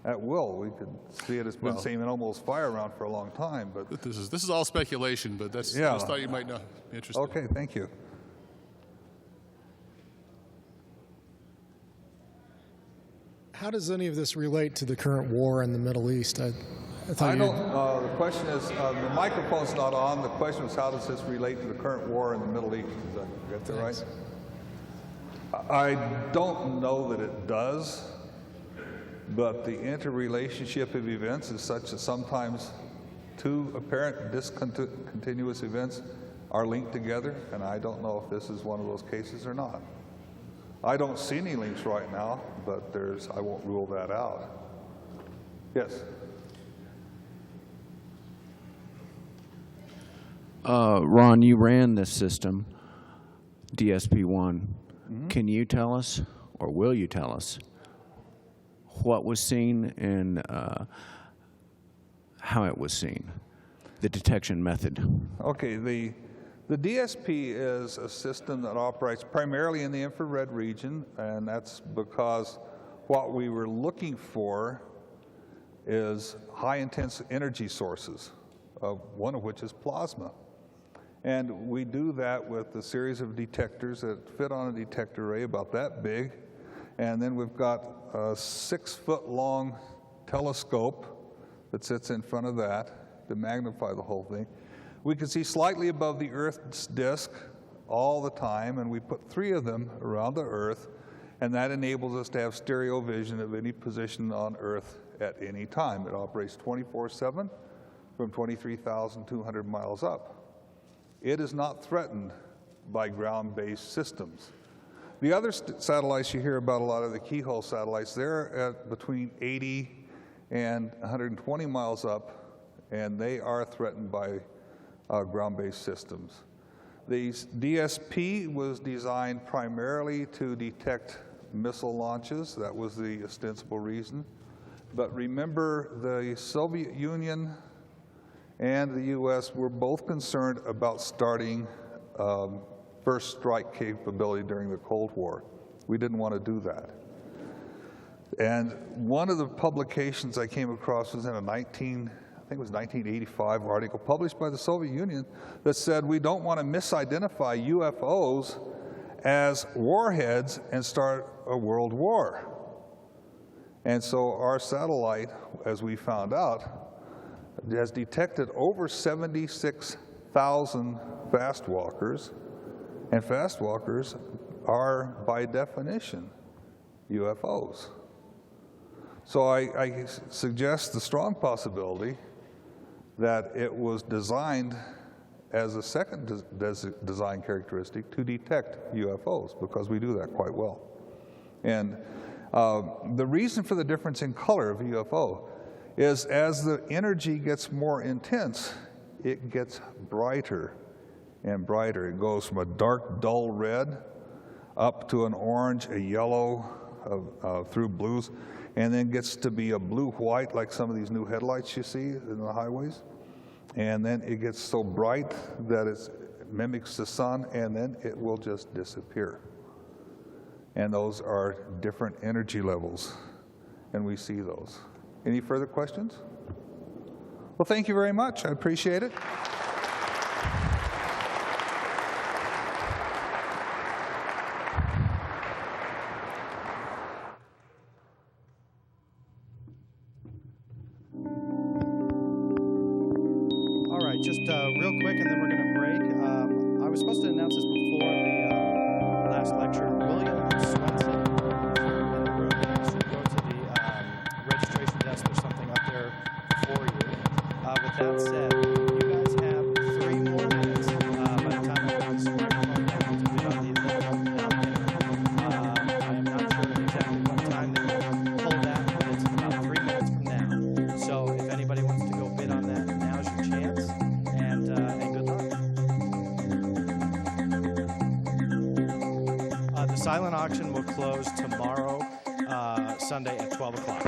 at will. We could see it as been seen in almost fire around for a long time. But this is all speculation, but I just thought you might not be interested. Okay, thank you. How does any of this relate to the current war in the Middle East? I don't. The question is, the microphone's not on. The question is, how does this relate to the current war in the Middle East? Is that right? I don't know that it does, but the interrelationship of events is such that sometimes two apparent discontinuous events are linked together, and I don't know if this is one of those cases or not. I don't see any links right now, but I won't rule that out. Yes? Ron, you ran this system, DSP-1. Can you tell us, or will you tell us, what was seen and how it was seen, the detection method? Okay, the DSP is a system that operates primarily in the infrared region, and that's because what we were looking for is high-intense energy sources, one of which is plasma. And we do that with a series of detectors that fit on a detector array about that big, and then we've got a 6-foot-long telescope that sits in front of that to magnify the whole thing. We can see slightly above the Earth's disk all the time, and we put 3 of them around the Earth, and that enables us to have stereo vision of any position on Earth at any time. It operates 24/7 from 23,200 miles up. It is not threatened by ground-based systems. The other satellites you hear about, a lot of the keyhole satellites, they're at between 80 and 120 miles up, and they are threatened by ground-based systems. The DSP was designed primarily to detect missile launches. That was the ostensible reason. But remember, the Soviet Union and the U.S. were both concerned about starting first strike capability during the Cold War. We didn't want to do that. And one of the publications I came across was in a 1985 article published by the Soviet Union that said we don't want to misidentify UFOs as warheads and start a world war. And so our satellite, as we found out, has detected over 76,000 fast walkers, and fast walkers are, by definition, UFOs. So I suggest the strong possibility that it was designed as a second design characteristic to detect UFOs, because we do that quite well. And the reason for the difference in color of UFO is as the energy gets more intense, it gets brighter and brighter. It goes from a dark, dull red up to an orange, a yellow, through blues, and then gets to be a blue-white, like some of these new headlights you see in the highways. And then it gets so bright that it mimics the sun, and then it will just disappear. And those are different energy levels, and we see those. Any further questions? Well, thank you very much. I appreciate it. right, just real quick, and then we're going to break. I was supposed to announce this before the last lecture. William Swenson in the room next to go to the registration desk. There's something up there for you. With that said, you guys have 3 more minutes by the time I put this microphone down to bid on the elliptical down there. I am not sure exactly what time they will pull that, but it's about 3 minutes from now. So if anybody wants to go bid on that, now's your chance, and good luck. The silent auction will close tomorrow, Sunday at 12 o'clock.